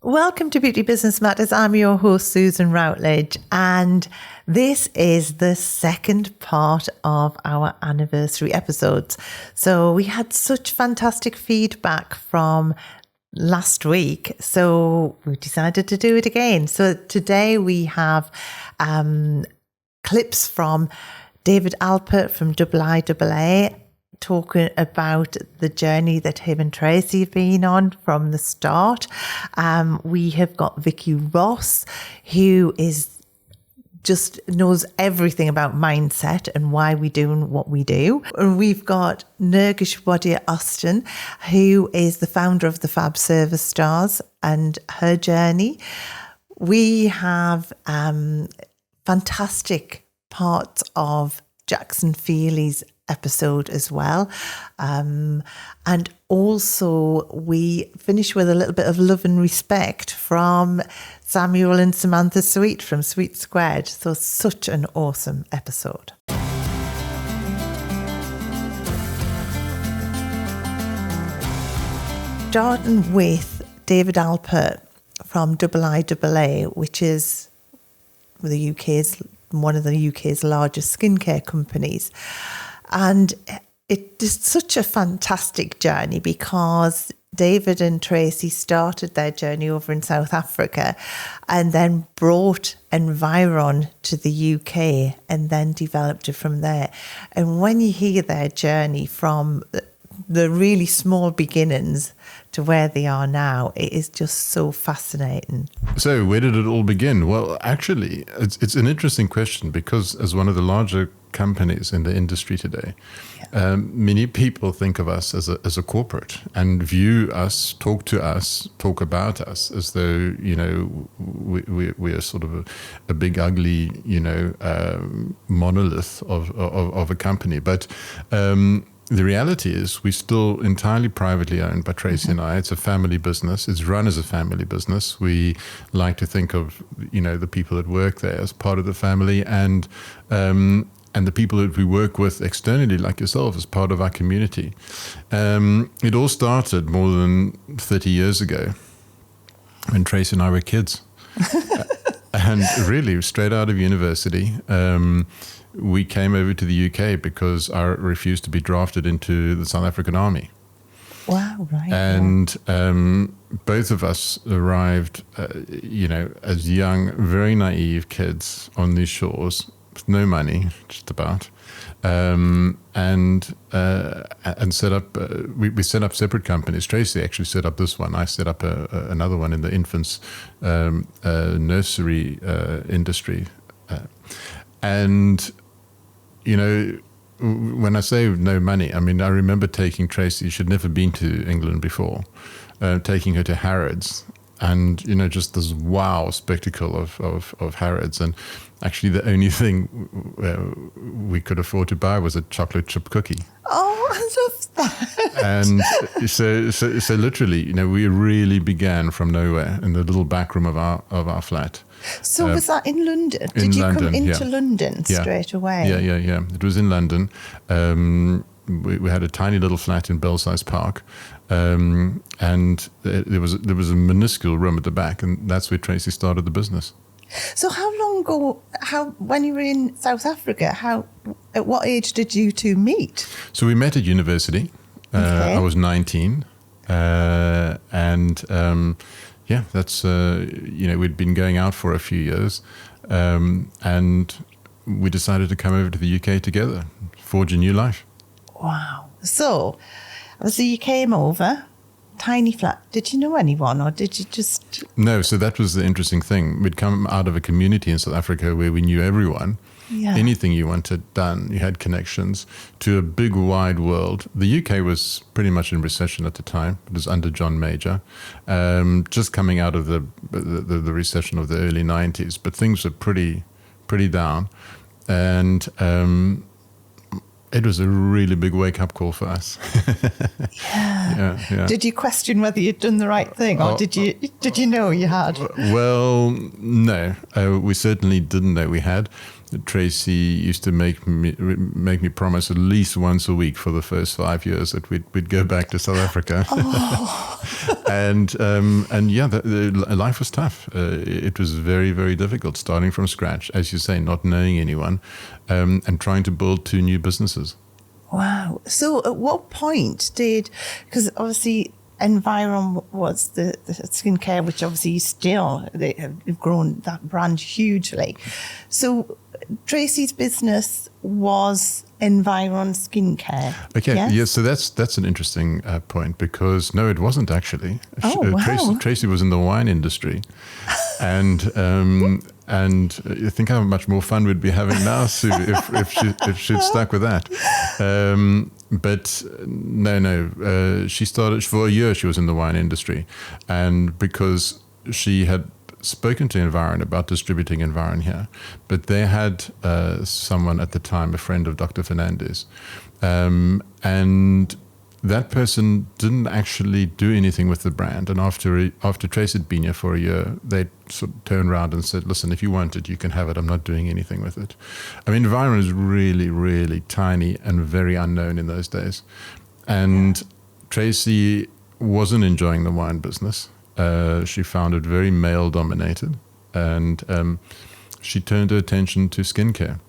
Welcome to Beauty Business Matters. I'm your host, Susan Routledge, and this is the second part of our anniversary episodes. So we had such fantastic feedback from last week, so we decided to do it again. So today we have clips from David Alpert from IIAA, talking about the journey that him and Tracy have been on from the start. We have got Vicky Ross, who just knows everything about mindset and why we're doing what we do. And we've got Nergish Wadia Austin, who is the founder of the Fab Service Stars and her journey. We have fantastic parts of Jaxon Feeley's episode as well. And also we finish with a little bit of love and respect from Samuel and Samantha Sweet from Sweet Squared. So such an awesome episode. Starting with David Alpert from IIAA, which is one of the UK's largest skincare companies. And it is such a fantastic journey because David and Tracy started their journey over in South Africa and then brought Environ to the UK and then developed it from there. And when you hear their journey from the really small beginnings to where they are now, it is just so fascinating. So where did it all begin? Well, actually, it's an interesting question because as one of the larger companies in the industry today, many people think of us as a corporate and view us, talk about us as though, we are sort of a big ugly, monolith of a company. But the reality is we're still entirely privately owned by Tracy and I. It's a family business. It's run as a family business. We like to think of, the people that work there as part of the family and the people that we work with externally, like yourself, as part of our community. It all started more than 30 years ago when Tracy and I were kids. And really, straight out of university, we came over to the UK because I refused to be drafted into the South African Army. Wow, right. And both of us arrived, as young, very naive kids on these shores with no money, just about, and set up. We set up separate companies. Tracy actually set up this one. I set up another one in the infants nursery industry, and when I say no money, I mean I remember taking Tracy. She'd never been to England before, taking her to Harrods. And, just this wow spectacle of Harrods. And actually the only thing we could afford to buy was a chocolate chip cookie. Oh, I love that. And so literally, we really began from nowhere in the little back room of our flat. So was that in London? Did you come into London straight away? Yeah. It was in London. We had a tiny little flat in Belsize Park, and there was a minuscule room at the back, and that's where Tracy started the business. So how long ago, when you were in South Africa, at what age did you two meet? So we met at university. I was 19, and that's we'd been going out for a few years, and we decided to come over to the UK together, forge a new life. Wow. So you came over, tiny flat. Did you know anyone or did you just... No, so that was the interesting thing. We'd come out of a community in South Africa where we knew everyone. Yeah. Anything you wanted done, you had connections to a big, wide world. The UK was pretty much in recession at the time. It was under John Major, just coming out of the recession of the early 90s. But things were pretty down. And it was a really big wake-up call for us. Yeah. Did you question whether you'd done the right thing, or did you know you had? Well, no, we certainly didn't know we had. Tracy used to make me promise at least once a week for the first 5 years that we'd go back to South Africa. and yeah, the life was tough. It was very, very difficult, starting from scratch, as you say, not knowing anyone, and trying to build 2 new businesses. Wow. So at what point because obviously Environ was the skincare, which obviously still, they have grown that brand hugely. So Tracy's business was Environ Skincare. Okay, yes? yeah, so that's an interesting point, because no, it wasn't actually. Wow. Tracy was in the wine industry, and I think how much more fun we'd be having now, Sue, if she'd stuck with that. But no, she started, for a year she was in the wine industry, and because she had spoken to Environ about distributing Environ here, but they had someone at the time, a friend of Dr. Fernandez, and that person didn't actually do anything with the brand. And after Trace had been here for a year, they sort of turned around and said, listen, if you want it, you can have it. I'm not doing anything with it. I mean, Environ is really, really tiny and very unknown in those days. And Tracy wasn't enjoying the wine business. She found it very male-dominated. And she turned her attention to skincare.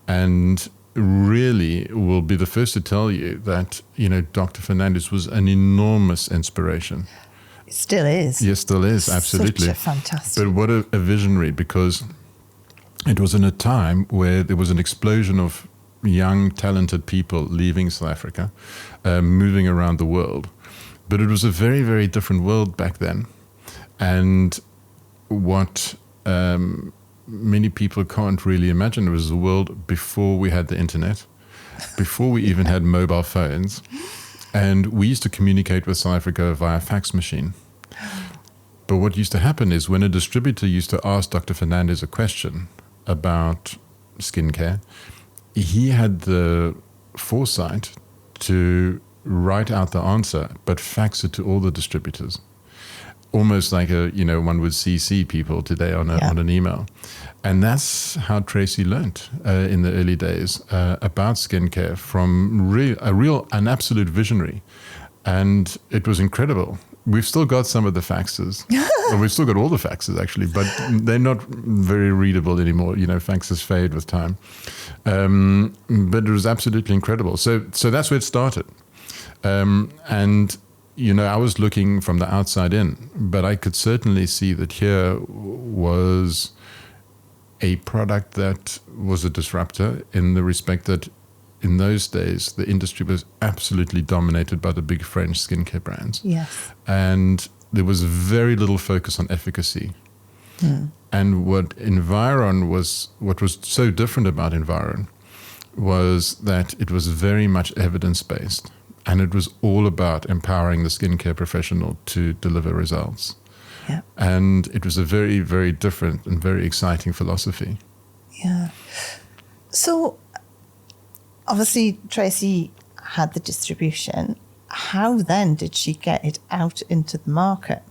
And really will be the first to tell you that, Dr. Fernandez was an enormous inspiration. It still is. Yes, still is, absolutely. Such a fantastic. But what a visionary, because it was in a time where there was an explosion of young, talented people leaving South Africa, moving around the world. But it was a very, very different world back then. And what many people can't really imagine, it was a world before we had the internet, before we even had mobile phones. And we used to communicate with South Africa via fax machine. But what used to happen is when a distributor used to ask Dr. Fernandez a question about skincare, he had the foresight to write out the answer, but fax it to all the distributors. Almost like one would CC people today on an email. And that's how Tracy learned in the early days about skincare from an absolute visionary. And it was incredible. We've still got some of the faxes. Well, we've still got all the faxes, actually, but they're not very readable anymore. Faxes fade with time. But it was absolutely incredible. So that's where it started. And I was looking from the outside in, but I could certainly see that here was a product that was a disruptor in the respect that in those days, the industry was absolutely dominated by the big French skincare brands. Yes. And there was very little focus on efficacy. And what was so different about Environ was that it was very much evidence-based. And it was all about empowering the skincare professional to deliver results. Yeah. And it was a very, very different and very exciting philosophy. Yeah. So, obviously, Tracy had the distribution. How then did she get it out into the market?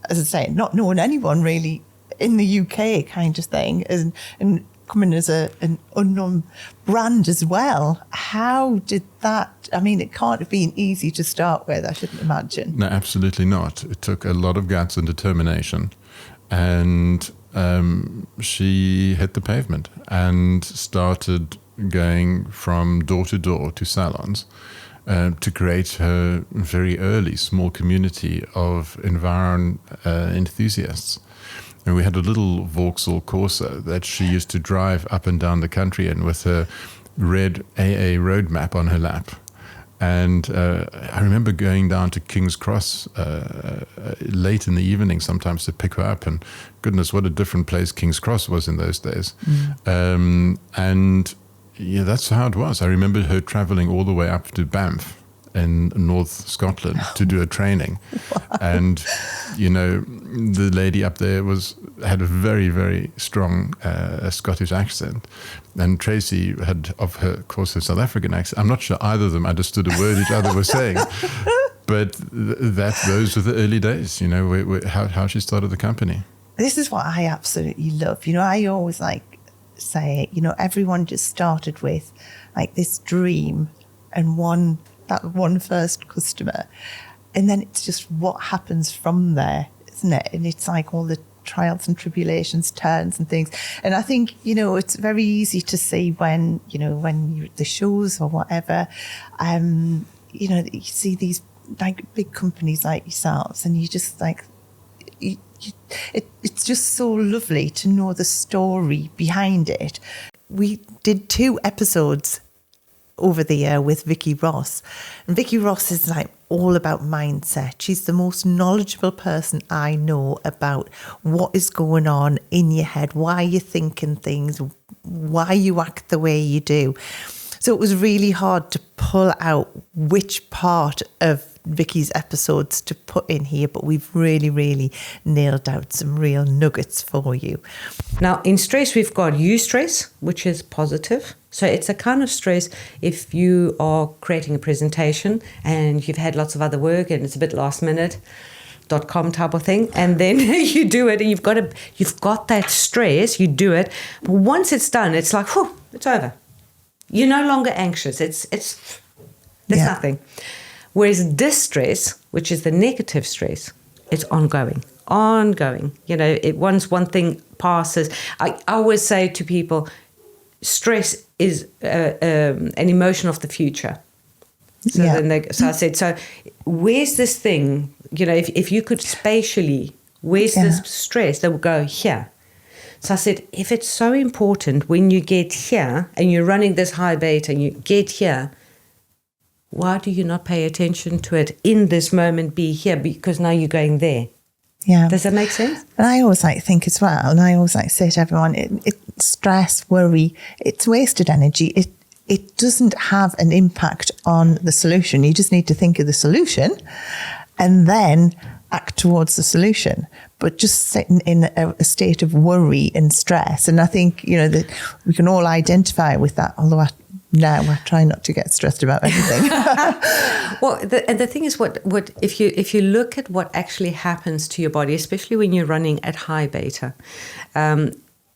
As I say, not knowing anyone really in the UK kind of thing, and coming as an unknown brand as well. How did that, it can't have been easy to start with, I shouldn't imagine. No, absolutely not. It took a lot of guts and determination. And she hit the pavement and started going from door to door to salons to create her very early small community of Environ enthusiasts. And we had a little Vauxhall Corsa that she used to drive up and down the country in with her red AA road map on her lap. And I remember going down to King's Cross late in the evening sometimes to pick her up. And goodness, what a different place King's Cross was in those days. And yeah, that's how it was. I remember her traveling all the way up to Banff in North Scotland to do a training. And, the lady up there had a very, very strong Scottish accent. And Tracy had, of her course, her South African accent. I'm not sure either of them understood a word each other was saying. But those were the early days, how she started the company. This is what I absolutely love. I always say, everyone just started with like this dream and that one first customer. And then it's just what happens from there, isn't it? And it's like all the trials and tribulations, turns and things. And I think, it's very easy to see when you're at the shows or whatever, you see these like big companies like yourselves, and you just like, it's just so lovely to know the story behind it. We did 2 episodes over the year with Vicky Ross. And Vicky Ross is like all about mindset. She's the most knowledgeable person I know about what is going on in your head, why you're thinking things, why you act the way you do. So it was really hard to pull out which part of Vicky's episodes to put in here, but we've really, really nailed out some real nuggets for you. Now, in stress, we've got eustress, which is positive. So it's a kind of stress if you are creating a presentation and you've had lots of other work and it's a bit last minute, .com type of thing, and then you do it and you've got that stress, you do it. But once it's done, it's like, whew, it's over. You're no longer anxious. There's nothing. Whereas distress, which is the negative stress, it's ongoing. Once one thing passes, I always say to people, stress is an emotion of the future. So I said, so where's this thing? If you could spatially, where's this stress that would go here? So I said, if it's so important when you get here and you're running this high beta and you get here, why do you not pay attention to it in this moment, be here? Because now you're going there. Yeah. Does that make sense? And I always think as well, and I always say to everyone, stress, worry, it's wasted energy. It doesn't have an impact on the solution. You just need to think of the solution and then act towards the solution. But just sitting in a state of worry and stress. And I think, that we can all identify with that, although I try not to get stressed about anything. Well, the thing is, what if you look at what actually happens to your body, especially when you're running at high beta,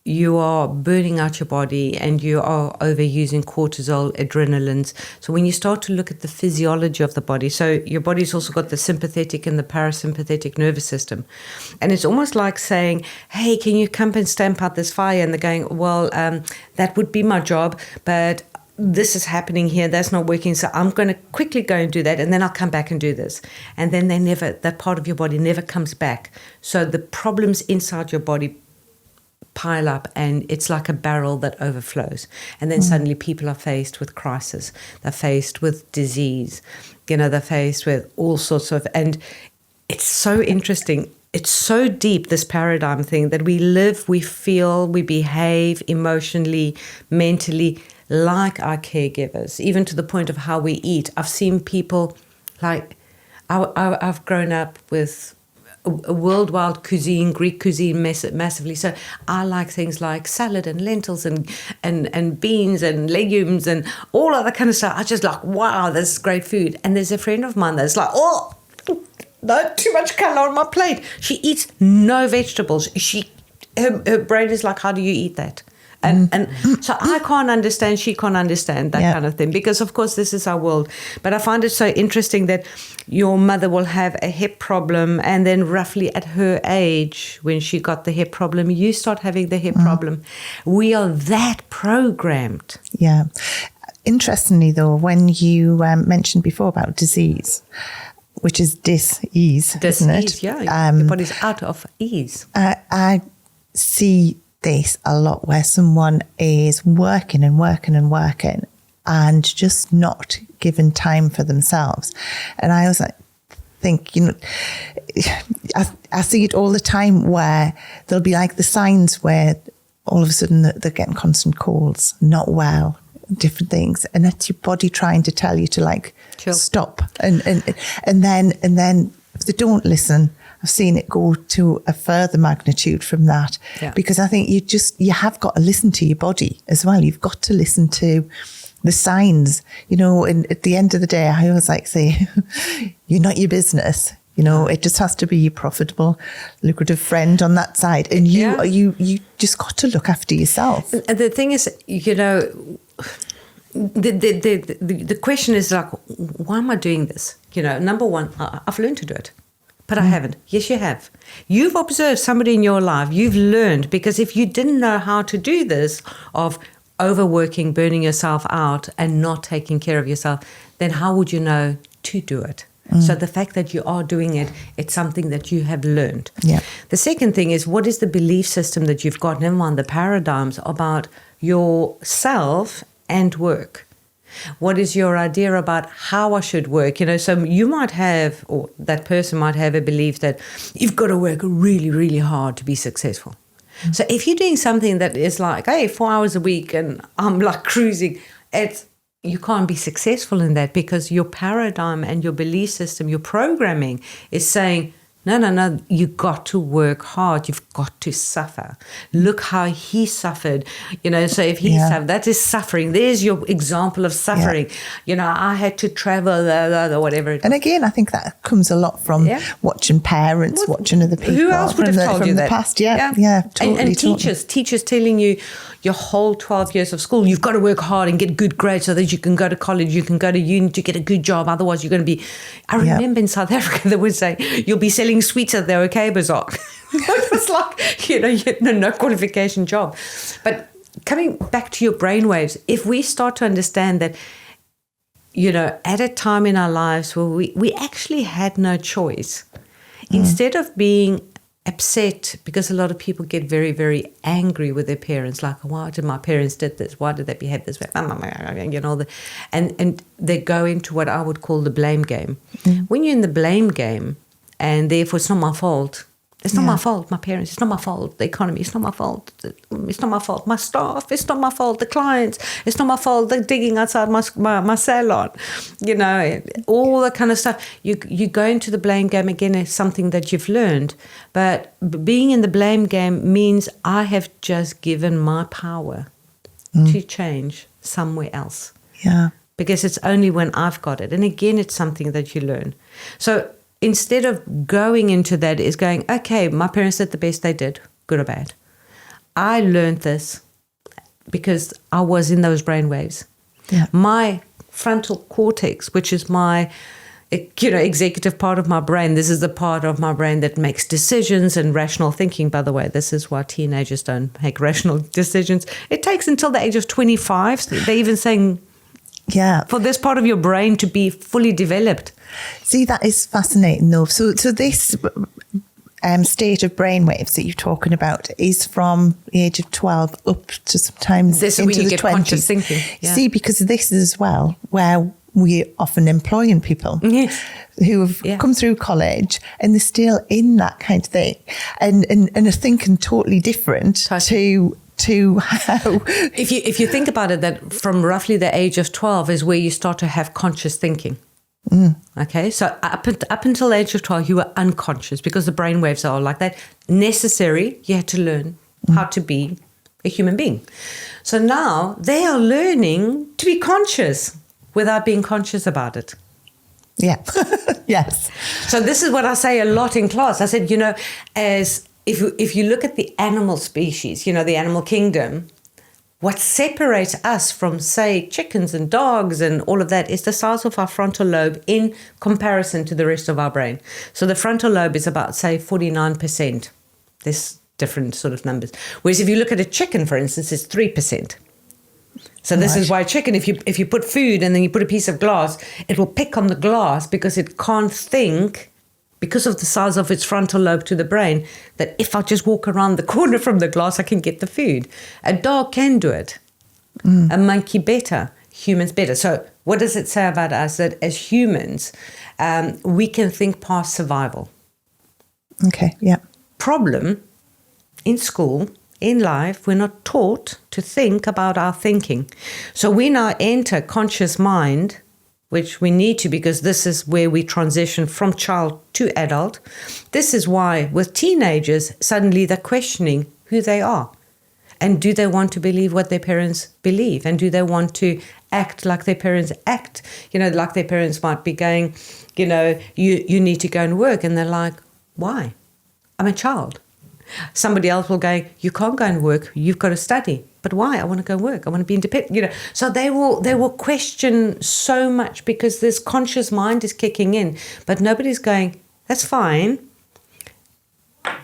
you are burning out your body and you are overusing cortisol, adrenalines. So when you start to look at the physiology of the body, so your body's also got the sympathetic and the parasympathetic nervous system. And it's almost like saying, hey, can you come and stamp out this fire? And they're going, well, that would be my job, but this is happening here, that's not working, so I'm going to quickly go and do that, and then I'll come back and do this. And then that part of your body never comes back. So the problems inside your body pile up, and it's like a barrel that overflows. And then suddenly people are faced with crisis. They're faced with disease. They're faced with all sorts of, and it's so interesting. It's so deep, this paradigm thing, that we live, we feel, we behave emotionally, mentally, like our caregivers, even to the point of how we eat. I've seen people like, I've grown up with a worldwide cuisine, Greek cuisine massively. So I like things like salad and lentils and beans and legumes and all other kind of stuff. I just like, wow, this is great food. And there's a friend of mine that's like, oh, no, too much color on my plate. She eats no vegetables. Her brain is like, how do you eat that? And so I can't understand, she can't understand that kind of thing, because of course this is our world. But I find it so interesting that your mother will have a hip problem, and then roughly at her age, when she got the hip problem, you start having the hip problem. We are that programmed. Yeah. Interestingly though, when you mentioned before about disease, which is dis-ease, isn't it? Yeah, your body's out of ease. I see this a lot where someone is working and just not given time for themselves. And I always think, I see it all the time where there'll be like the signs where all of a sudden they're getting constant colds, not well, different things. And that's your body trying to tell you to like stop. And then if they don't listen, I've seen it go to a further magnitude from that, because I think you have got to listen to your body as well. You've got to listen to the signs, and at the end of the day, I always like to say, you're not your business. You know, it just has to be a profitable, lucrative friend on that side. And you just got to look after yourself. And the thing is, you know, the question is like, why am I doing this? You know, number one, I've learned to do it, but I haven't. Yes, you have. You've observed somebody in your life. You've learned, because if you didn't know how to do this, of overworking, burning yourself out and not taking care of yourself, then how would you know to do it? So the fact that you are doing it, it's something that you have learned. Yeah. The second thing is, what is the belief system that you've got, never mind the paradigms, about yourself and work? What is your idea about how I should work? You know, so you might have, or that person might have a belief that you've got to work really, really hard to be successful. So if you're doing something that is like, hey, 4 hours a week and I'm like cruising, you can't be successful in that, because your paradigm and your belief system, your programming is saying, no, you got to work hard. You've got to suffer. Look how he suffered. You know, so if he suffered, that is suffering. There's your example of suffering. Yeah. You know, I had to travel, whatever. And again, I think that comes a lot from watching parents, watching other people. Who else would have told you that? From the past, totally. And teachers telling you your whole 12 years of school, you've got to work hard and get good grades so that you can go to college, you can go to uni to get a good job. Otherwise, you're going to be... I remember in South Africa, they would say, you'll be selling sweets at the OK Bazaar. It was like, you know, you had no qualification job. But coming back to your brainwaves, if we start to understand that, you know, at a time in our lives where we actually had no choice, instead of being upset, because a lot of people get very, very angry with their parents, like, why did my parents did this? Why did they behave this way? You know, and they go into what I would call the blame game. When you're in the blame game, and therefore it's not my fault. It's not my fault, my parents. It's not my fault, the economy. It's not my fault. It's not my fault, my staff. It's not my fault, the clients. It's not my fault, they're digging outside my salon. You know, all that kind of stuff. You go into the blame game again. It's something that you've learned. But being in the blame game means I have just given my power to change somewhere else. Yeah. Because it's only when I've got it. And again, it's something that you learn. So instead of going into that, is going, okay, my parents did the best they did, good or bad. I learned this because I was in those brainwaves. Yeah. My frontal cortex, which is my, you know, executive part of my brain, this is the part of my brain that makes decisions and rational thinking. By the way, this is why teenagers don't make rational decisions. It takes until the age of 25. They're even saying, for this part of your brain to be fully developed. See, that is fascinating, though. So this state of brainwaves that you're talking about is from the age of 12 up to sometimes this into you the get 20s. Conscious thinking. Yeah. See, because this is as well where we're often employing people who have come through college and they're still in that kind of thing and are thinking totally different to how... If you think about it, that from roughly the age of 12 is where you start to have conscious thinking. Okay, so up until the age of 12, you were unconscious because the brainwaves are like that. Necessary, you had to learn how to be a human being. So now they are learning to be conscious without being conscious about it. Yeah, yes. So this is what I say a lot in class. I said, you know, as if you look at the animal species, you know, the animal kingdom, what separates us from, say, chickens and dogs and all of that is the size of our frontal lobe in comparison to the rest of our brain. So the frontal lobe is about, say, 49%. There's different sort of numbers. Whereas if you look at a chicken, for instance, it's 3%. So this is why a chicken, if you put food and then you put a piece of glass, it will pick on the glass because it can't think, because of the size of its frontal lobe to the brain, that if I just walk around the corner from the glass, I can get the food. A dog can do it. A monkey better. Humans better. So what does it say about us? That as humans, we can think past survival. Okay, yeah. Problem, in school, in life, we're not taught to think about our thinking. So we now enter conscious mind, which we need to, because this is where we transition from child to adult. This is why with teenagers, suddenly they're questioning who they are. And do they want to believe what their parents believe? And do they want to act like their parents act. Like their parents might be going, you need to go and work. And they're like, why? I'm a child. Somebody else will go, you can't go and work. You've got to study. But why? I want to go work. I want to be independent. So they will question so much because this conscious mind is kicking in. But nobody's going, that's fine.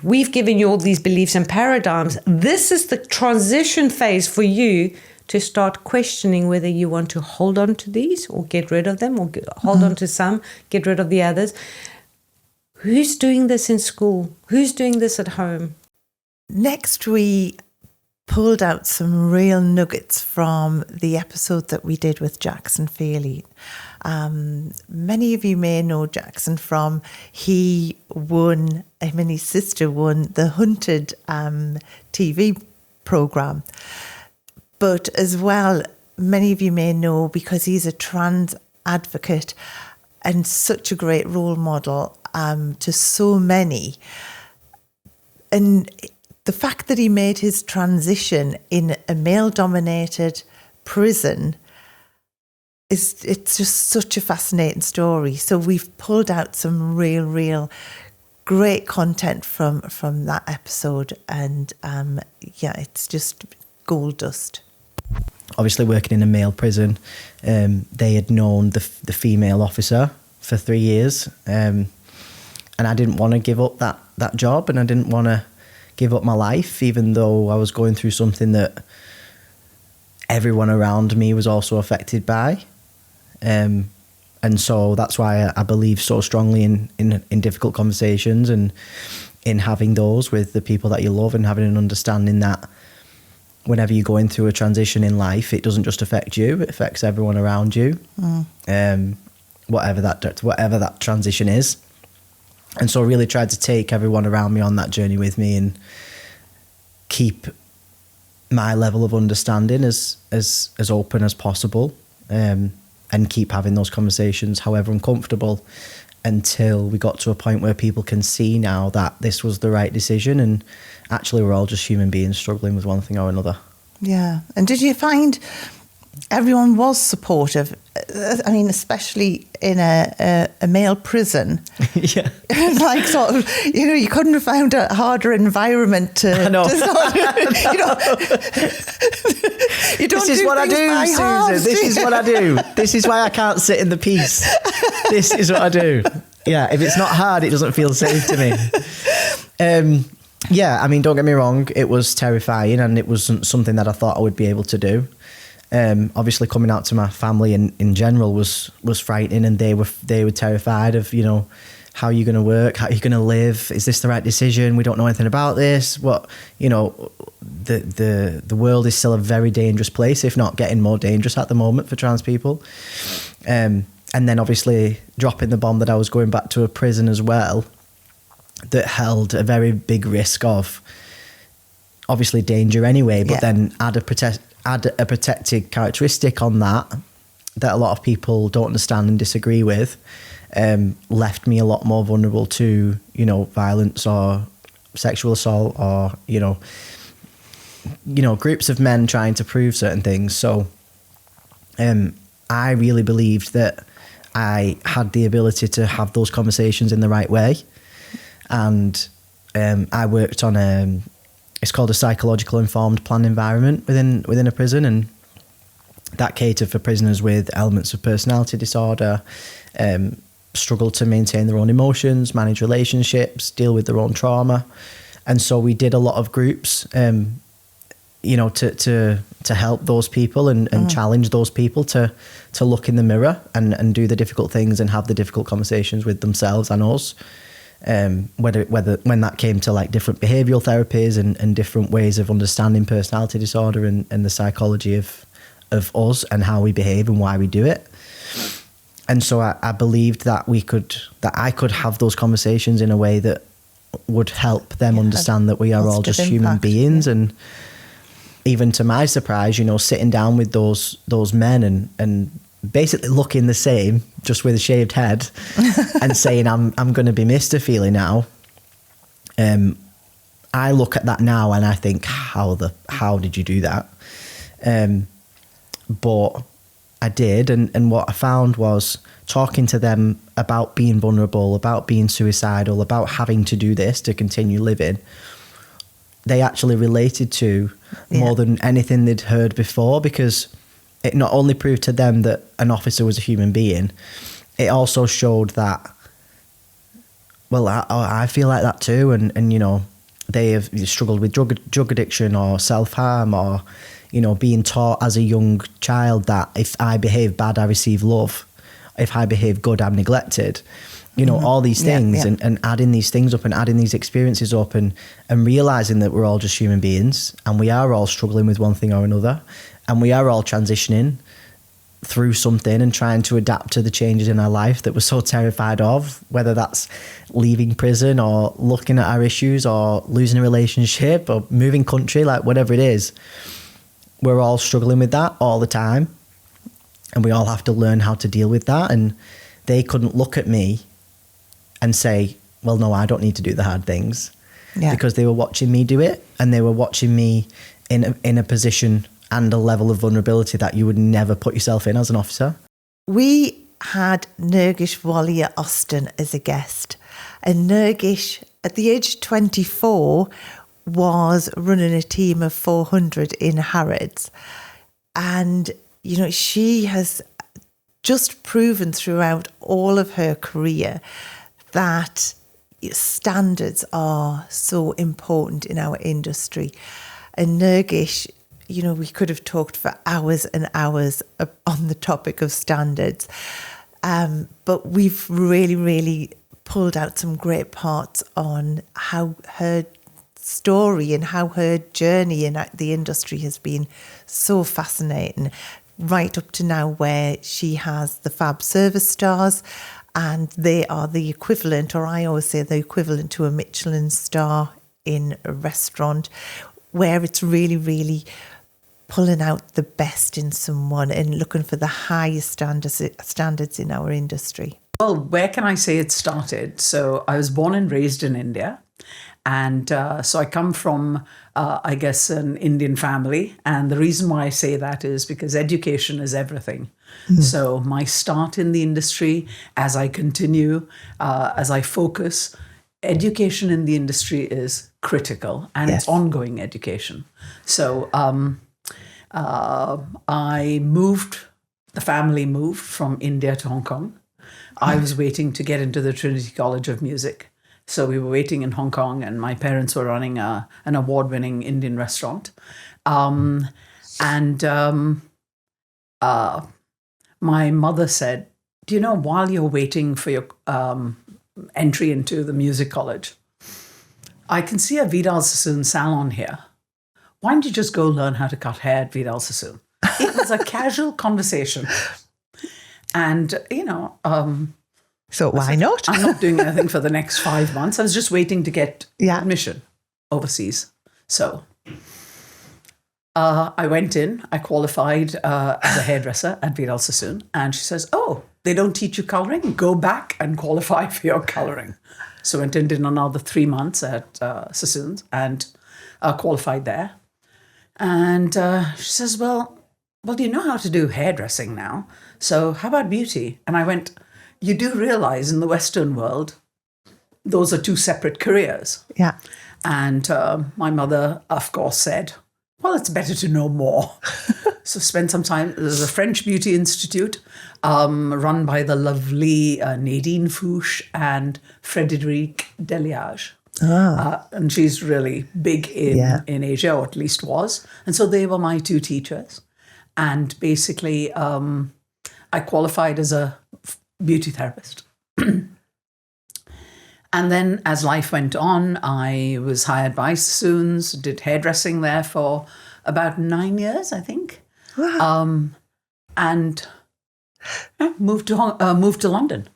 We've given you all these beliefs and paradigms. This is the transition phase for you to start questioning whether you want to hold on to these or get rid of them, or hold on to some, get rid of the others. Who's doing this in school? Who's doing this at home? Next, we pulled out some real nuggets from the episode that we did with Jaxon Feeley. Many of you may know Jaxon from, him and his sister won the Hunted TV programme. But as well, many of you may know, because he's a trans advocate and such a great role model to so many. And the fact that he made his transition in a male-dominated prison, it's just such a fascinating story. So we've pulled out some real great content from that episode, and it's just gold dust. Obviously, working in a male prison, they had known the female officer for 3 years, and I didn't want to give up that job, and I didn't want to give up my life, even though I was going through something that everyone around me was also affected by. And so that's why I believe so strongly in difficult conversations and in having those with the people that you love, and having an understanding that whenever you're going through a transition in life, it doesn't just affect you, it affects everyone around you, whatever that transition is. And so I really tried to take everyone around me on that journey with me and keep my level of understanding as open as possible, and keep having those conversations, however uncomfortable, until we got to a point where people can see now that this was the right decision, and actually we're all just human beings struggling with one thing or another. Yeah. And did you find everyone was supportive? I mean, especially in a male prison. Yeah. Like, sort of, you couldn't have found a harder environment to... I know. You don't This is what I do, heart. Susan. This is what I do. This is why I can't sit in the peace. This is what I do. Yeah, if it's not hard, it doesn't feel safe to me. Yeah, I mean, don't get me wrong, it was terrifying, and it wasn't something that I thought I would be able to do. Obviously, coming out to my family in general was frightening, and they were terrified of, how are you going to work? How are you going to live? Is this the right decision? We don't know anything about this. The world is still a very dangerous place, if not getting more dangerous at the moment for trans people. And then obviously dropping the bomb that I was going back to a prison as well, that held a very big risk of obviously danger anyway, but then add a protected characteristic on that a lot of people don't understand and disagree with, left me a lot more vulnerable to, violence or sexual assault, or, groups of men trying to prove certain things. So I really believed that I had the ability to have those conversations in the right way. And I worked on it's called a psychological informed planned environment within a prison, and that catered for prisoners with elements of personality disorder, struggle to maintain their own emotions, manage relationships, deal with their own trauma. And so we did a lot of groups, to help those people and challenge those people to look in the mirror and do the difficult things and have the difficult conversations with themselves and us. Whether when that came to like different behavioural therapies and different ways of understanding personality disorder and the psychology of us and how we behave and why we do it. And so I believed that I could have those conversations in a way that would help them understand that we are all just human beings. Yeah. And even to my surprise, sitting down with those men and basically looking the same, just with a shaved head, and saying, I'm going to be Mr. Feeley now. I look at that now and I think, how did you do that? But I did. And what I found was talking to them about being vulnerable, about being suicidal, about having to do this to continue living, they actually related to more than anything they'd heard before, because it not only proved to them that an officer was a human being, it also showed that, well, I feel like that too. And you know, they have struggled with drug addiction or self-harm, or, you know, being taught as a young child that if I behave bad, I receive love. If I behave good, I'm neglected. You know, all these things, and adding these things up and adding these experiences up, and realising that we're all just human beings and we are all struggling with one thing or another, and we are all transitioning through something and trying to adapt to the changes in our life that we're so terrified of, whether that's leaving prison or looking at our issues or losing a relationship or moving country, like whatever it is. We're all struggling with that all the time, and we all have to learn how to deal with that. And they couldn't look at me and say, well, no, I don't need to do the hard things, because they were watching me do it, and they were watching me in a position and a level of vulnerability that you would never put yourself in as an officer. We had Nergish Wadia Austin as a guest, and Nergish, at the age of 24, was running a team of 400 in Harrods. And, you know, she has just proven throughout all of her career that standards are so important in our industry. And Nergish, you know, we could have talked for hours and hours on the topic of standards. But we've really, really pulled out some great parts on how her story and how her journey in the industry has been so fascinating, right up to now where she has the Fab Service Stars, and they are the equivalent, or I always say the equivalent to a Michelin star in a restaurant, where it's really, really pulling out the best in someone and looking for the highest standards in our industry. Well, where can I say it started? So I was born and raised in India. And so I come from, I guess, an Indian family. And the reason why I say that is because education is everything. So my start in the industry, as I continue, as I focus, education in the industry is critical, and it's ongoing education. So the family moved from India to Hong Kong. I was waiting to get into the Trinity College of Music. So we were waiting in Hong Kong, and my parents were running an award-winning Indian restaurant. My mother said, do you know, while you're waiting for your entry into the music college, I can see a Vidal Sassoon salon here. Why don't you just go learn how to cut hair at Vidal Sassoon? It was a casual conversation. And, you know... So why not? I'm not doing anything for the next 5 months. I was just waiting to get admission overseas. So I went in. I qualified as a hairdresser at Vidal Sassoon. And she says, oh, they don't teach you colouring? Go back and qualify for your colouring. So I went in, did another 3 months at Sassoon's and qualified there. And she says, well, do you know how to do hairdressing now? So how about beauty? And I went... You do realize in the Western world, those are two separate careers. Yeah. And my mother, of course, said, well, it's better to know more. So spent some time. There's a French Beauty Institute run by the lovely Nadine Fouche and Frédérique Deliage. And she's really big in Asia, or at least was. And so they were my two teachers. And basically, I qualified as a beauty therapist. And then as life went on, I was hired by Sassoon's, did hairdressing there for about 9 years, I think. Wow. And moved to London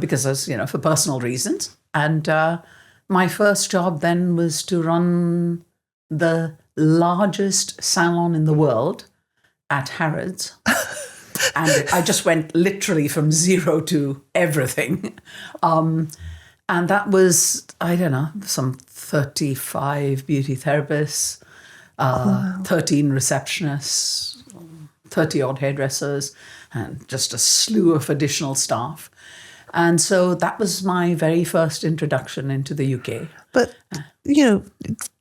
because I was, for personal reasons. And my first job then was to run the largest salon in the world at Harrods. And I just went literally from zero to everything. And that was, I don't know, some 35 beauty therapists, 13 receptionists, 30-odd hairdressers and just a slew of additional staff. And so that was my very first introduction into the UK. But,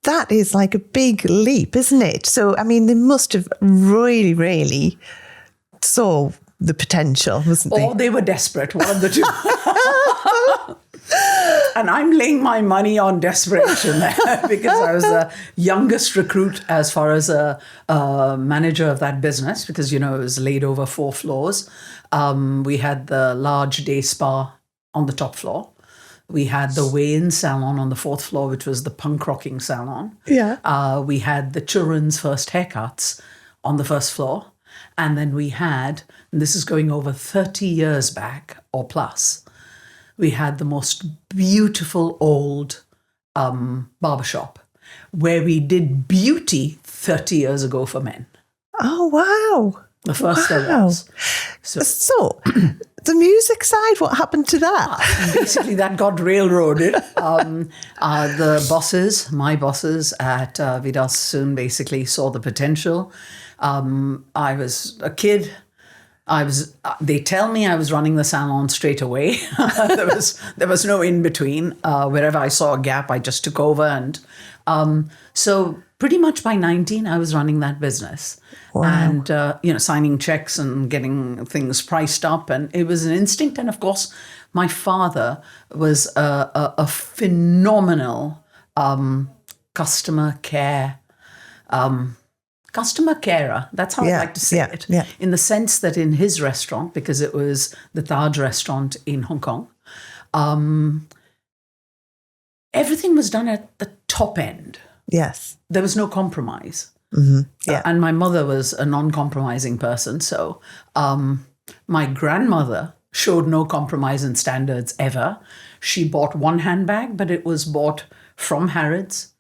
that is like a big leap, isn't it? So, I mean, they must have really, really saw the potential, wasn't they? Or they were desperate, one of the two. And I'm laying my money on desperation there because I was the youngest recruit as far as a manager of that business because, it was laid over 4 floors. We had the large day spa on the top floor. We had the weigh-in salon on the 4th floor, which was the punk rocking salon. Yeah. We had the children's first haircuts on the 1st floor. And then we had, and this is going over 30 years back or plus, we had the most beautiful old barbershop where we did beauty 30 years ago for men. Oh, wow. The first there was. So the music side, what happened to that? Basically, that got railroaded. The bosses, my bosses at Vidal Sassoon basically saw the potential. I was a kid. They tell me I was running the salon straight away. there was no in between. Wherever I saw a gap, I just took over. And so pretty much by 19, I was running that business. Wow. And, signing checks and getting things priced up. And it was an instinct. And of course, my father was a phenomenal customer carer. That's how I like to say it. Yeah. In the sense that in his restaurant, because it was the Taj restaurant in Hong Kong, everything was done at the top end. Yes. There was no compromise. Mm-hmm. Yeah. And my mother was a non-compromising person. So my grandmother showed no compromise in standards ever. She bought one handbag, but it was bought from Harrods.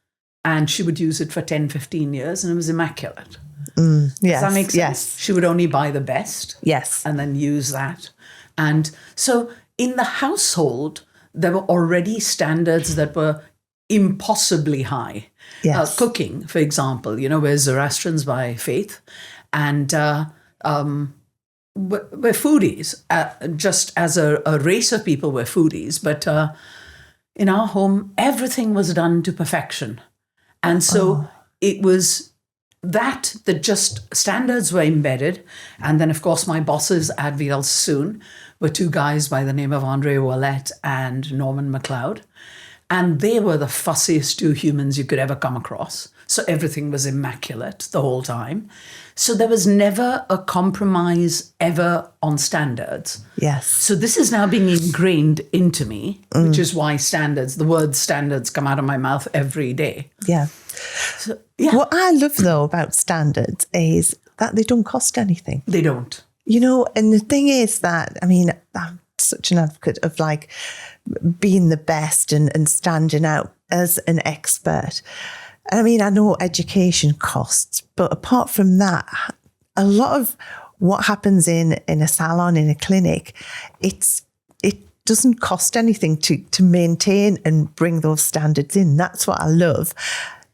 And she would use it for 10, 15 years, and it was immaculate. Yes. Does that make sense? Yes. She would only buy the best. Yes. And then use that. And so in the household, there were already standards that were impossibly high. Yes. Cooking, for example, we're Zoroastrians by faith. And we're foodies. Just as a race of people, we're foodies. But in our home, everything was done to perfection. And so it was that just standards were embedded. And then, of course, my bosses at Vidal Sassoon were 2 guys by the name of Andre Ouellette and Norman MacLeod. And they were the fussiest 2 humans you could ever come across. So everything was immaculate the whole time. So there was never a compromise ever on standards. Yes. So this is now being ingrained into me, which is why the word standards come out of my mouth every day. Yeah. So, yeah. What I love, though, about standards is that they don't cost anything. They don't. And the thing is that, I'm such an advocate of like being the best and standing out as an expert. I know education costs, but apart from that, a lot of what happens in a salon, in a clinic, it doesn't cost anything to maintain and bring those standards in. That's what I love,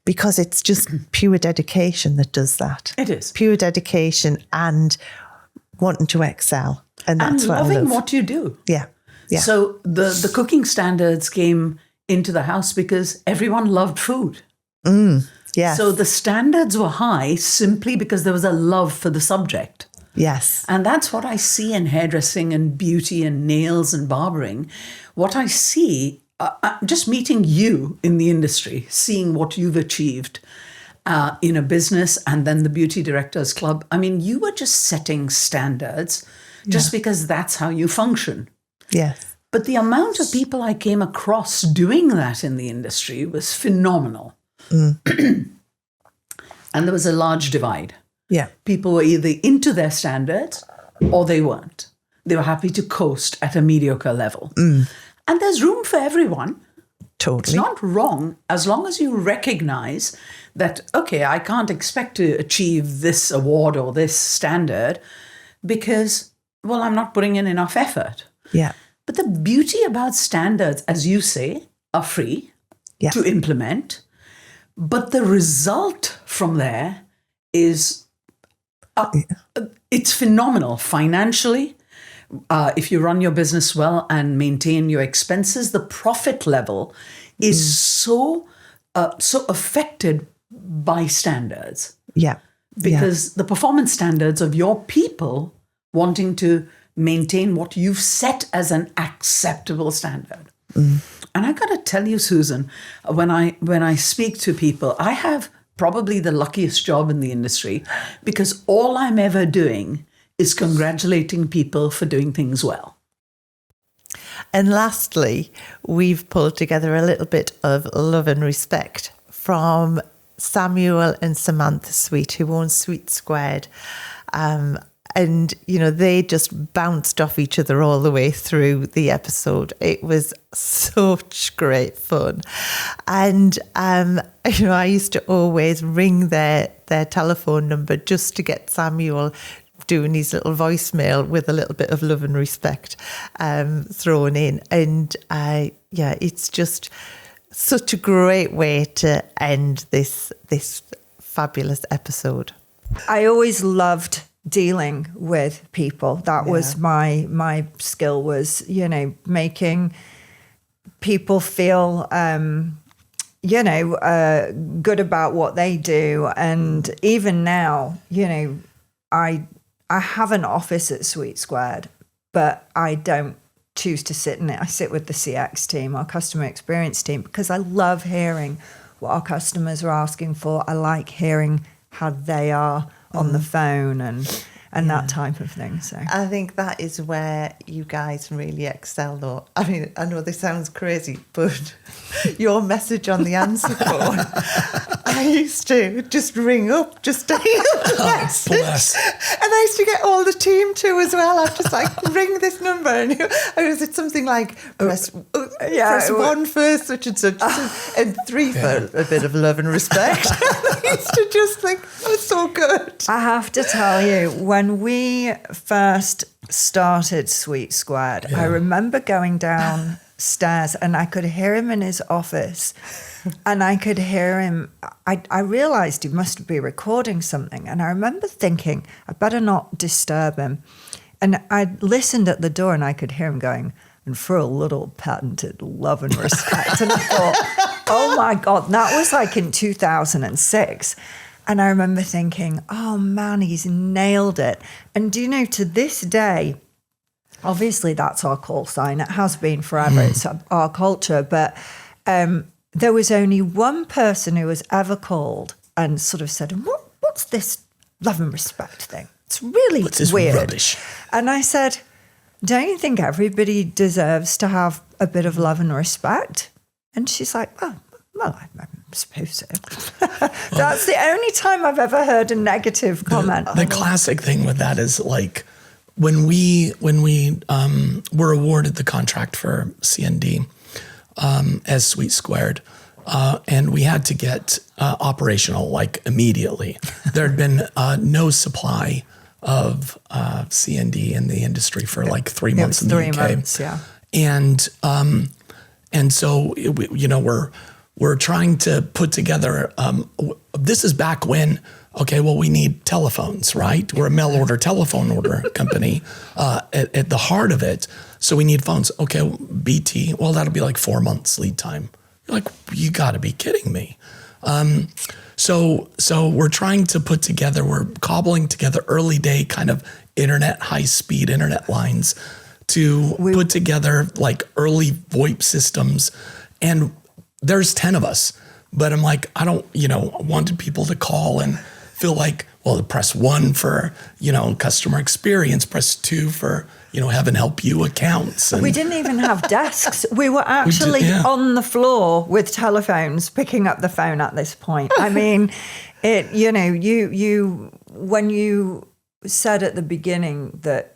because it's just pure dedication that does that. It is. Pure dedication and wanting to excel. And that's what I love. And loving what you do. Yeah. Yeah. So the cooking standards came into the house because everyone loved food. Yes. So the standards were high simply because there was a love for the subject. Yes. And that's what I see in hairdressing and beauty and nails and barbering. What I see, just meeting you in the industry, seeing what you've achieved in a business and then the Beauty Directors Club. You were just setting standards just because that's how you function. Yes. But the amount of people I came across doing that in the industry was phenomenal. And there was a large divide. Yeah. People were either into their standards or they weren't. They were happy to coast at a mediocre level. And there's room for everyone. Totally. It's not wrong as long as you recognize that, okay, I can't expect to achieve this award or this standard because, well, I'm not putting in enough effort. Yeah. But the beauty about standards, as you say, are free to implement. But the result from there is It's phenomenal financially. If you run your business well and maintain your expenses, the profit level is so affected by standards. Yeah. Because the performance standards of your people wanting to maintain what you've set as an acceptable standard. And I got to tell you, Susan, when I speak to people, I have probably the luckiest job in the industry, because all I'm ever doing is congratulating people for doing things well. And lastly, we've pulled together a little bit of love and respect from Samuel and Samantha Sweet, who own Sweet Squared. And, you know, they just bounced off each other all the way through the episode. It was such great fun. And, you know, I used to always ring their telephone number just to get Samuel doing his little voicemail with a little bit of love and respect thrown in. And, yeah, it's just such a great way to end this fabulous episode. I always loved dealing with people. That was my skill, was, you know, making people feel good about what they do. And even now, you know, I have an office at Sweet Squared, but I don't choose to sit in it. I sit with the CX team, our customer experience team, because I love hearing what our customers are asking for. I like hearing how they are on the phone and that type of thing. So I think that is where you guys really excel, though. I mean, I know this sounds crazy, but your message on the answer phone, I used to just ring up just to hear the message. Bless. And I used to get all the team to as well. I'd just like, ring this number. And was it something like, press one for such and such, and 3 for a bit of love and respect. I used to just think, oh, it's so good. I have to tell you, when we first started Sweet Squared, I remember going downstairs and I could hear him in his office, and I could hear him. I realized he must be recording something, and I remember thinking, I better not disturb him. And I listened at the door and I could hear him going, and for a little patented love and respect. And I thought, oh my God, that was like in 2006. And I remember thinking, oh man, he's nailed it. And do you know, to this day, obviously that's our call sign. It has been forever. It's our culture. But there was only one person who was ever called and sort of said, what's this love and respect thing? It's really weird. Rubbish? And I said, don't you think everybody deserves to have a bit of love and respect? And she's like, oh, well, I suppose so. That's the only time I've ever heard a negative comment. The classic thing with that is, like, when we were awarded the contract for CND as Sweet Squared, and we had to get operational like immediately. There had been no supply of CND in the industry for like 3 months in the UK. 3 months, yeah. And so, you know, we're trying to put together, this is back when, okay, well, we need telephones, right? We're a mail order telephone order company at the heart of it. So we need phones. Okay, BT, well, that'll be like 4 months lead time. You're like, you gotta be kidding me. So we're trying to we're cobbling together early day kind of high-speed internet lines to put together like early VoIP systems. And there's 10 of us, but I'm like, I wanted people to call and feel like, well, press 1 for, customer experience, press 2 for, heaven help you accounts. And we didn't even have desks. We were actually on the floor with telephones, picking up the phone at this point. I mean, when you said at the beginning that,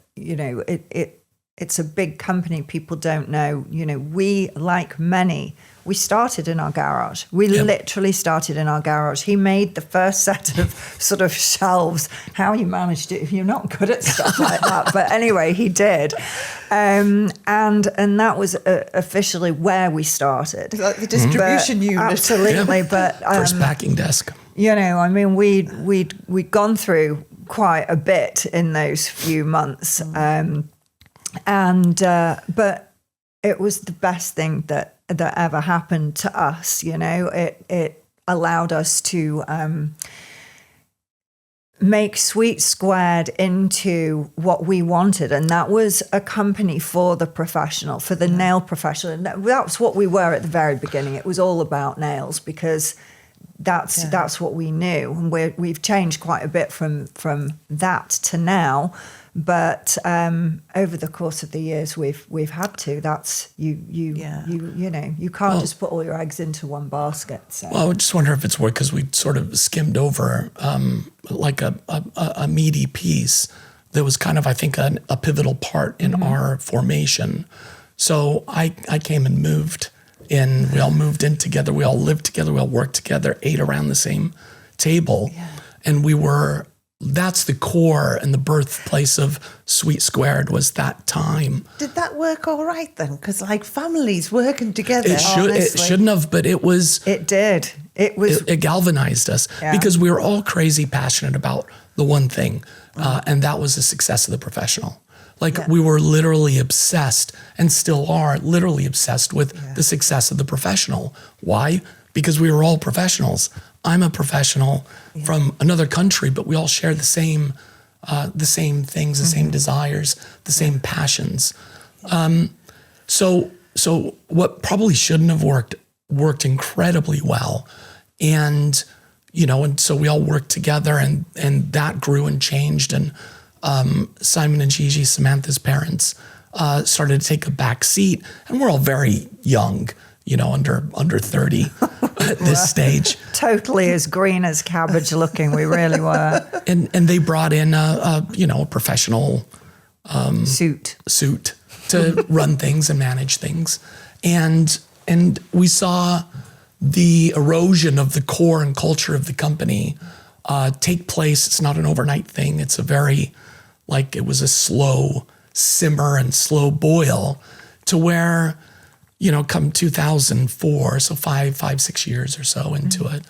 it's a big company, people don't know, we, like many, we started in our garage. We literally started in our garage. He made the first set of sort of shelves. How he managed it, if you're not good at stuff like that. But anyway, he did. And that was officially where we started. Like the distribution unit. Absolutely. Yeah. But first packing desk. I mean, we'd gone through quite a bit in those few months. But it was the best thing that ever happened to us. You know, it allowed us to make Sweet Squared into what we wanted, and that was a company for the professional, for the nail professional. And that's what we were at the very beginning. It was all about nails, because that's what we knew, and we've changed quite a bit from that to now. But over the course of the years, we've had to. That's you know, you can't just put all your eggs into one basket. So. Well, I just wonder if it's because we sort of skimmed over like a meaty piece that was kind of, I think, a pivotal part in our formation. So I came and moved in. We all moved in together. We all lived together. We all worked together. Ate around the same table, and we were. That's the core and the birthplace of Sweet Squared, was that time. Did that work all right then? Because like families working together, it shouldn't have, but it was. It did. It galvanized us because we were all crazy passionate about the one thing, and that was the success of the professional. Like we were literally obsessed, and still are literally obsessed with the success of the professional. Why? Because we were all professionals. I'm a professional from another country, but we all share the same things, the same desires, the same passions. So what probably shouldn't have worked incredibly well, and so we all worked together, and that grew and changed, and Simon and Gigi, Samantha's parents, started to take a back seat, and we're all very young. Under 30 at this stage. Totally as green as cabbage looking, we really were. And they brought in a professional suit to run things and manage things. And we saw the erosion of the core and culture of the company take place. It's not an overnight thing. It's it was a slow simmer and slow boil to where, come 2004, so 6 years or so into it,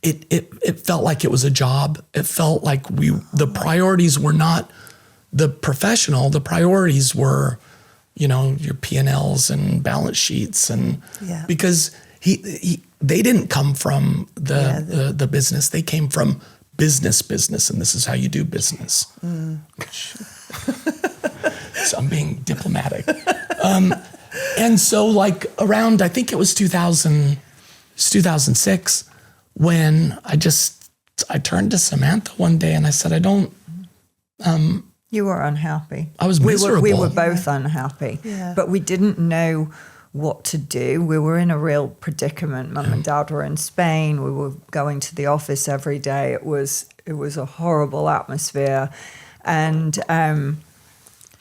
it felt like it was a job. It felt like the priorities were not the professional. The priorities were, your P&Ls and balance sheets, and because they didn't come from the business. They came from business, and this is how you do business. So I'm being diplomatic. And so around, I think it was 2006, when I turned to Samantha one day and I said, you were unhappy. I was miserable. We were both unhappy, but we didn't know what to do. We were in a real predicament. Mum and Dad were in Spain. We were going to the office every day. It was a horrible atmosphere. And,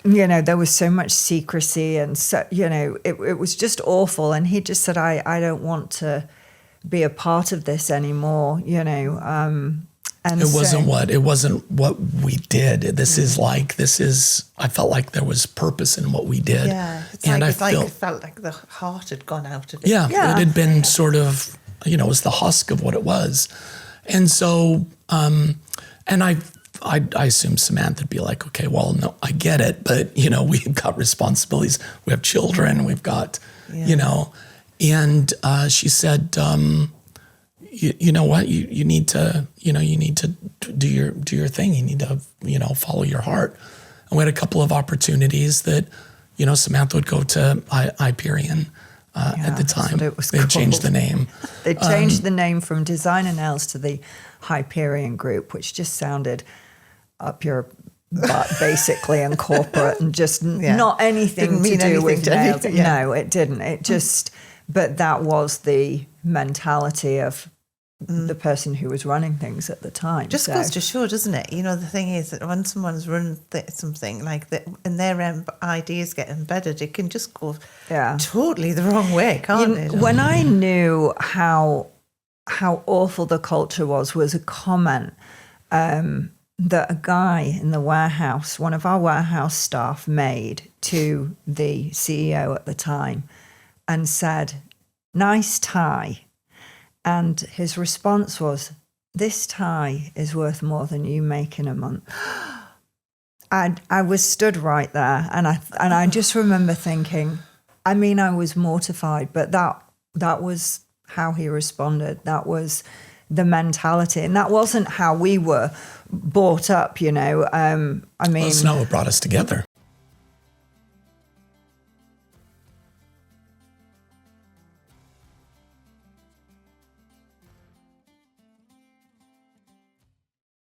there was so much secrecy, and so, it was just awful. And he just said, I don't want to be a part of this anymore, And it wasn't what we did. I felt like there was purpose in what we did. Yeah. It felt like the heart had gone out of it. Yeah. It had been sort of, it was the husk of what it was. And so, and I assumed Samantha would be like, okay, well, no, I get it, but, we've got responsibilities. We have children, we've got, and she said, you know what, you need to do your thing. You need to, follow your heart. And we had a couple of opportunities that, Samantha would go to Hyperion at the time. They changed the name. They changed the name from Designer Nails to the Hyperion Group, which just sounded up your butt, basically, and corporate, and just not anything to do with nails. No, it didn't. It just, but that was the mentality of the person who was running things at the time. Just goes to show, doesn't it? The thing is that when someone's run something like that and their ideas get embedded, it can just go totally the wrong way, can't it? When I knew how awful the culture was a comment that a guy in the warehouse, one of our warehouse staff, made to the CEO at the time, and said, "Nice tie." And his response was, this tie is worth more than you make in a month. I was stood right there, and I just remember thinking, I mean, I was mortified, but that was how he responded. That was the mentality, and that wasn't how we were brought up, you know. I mean, Well, it's not what brought us together.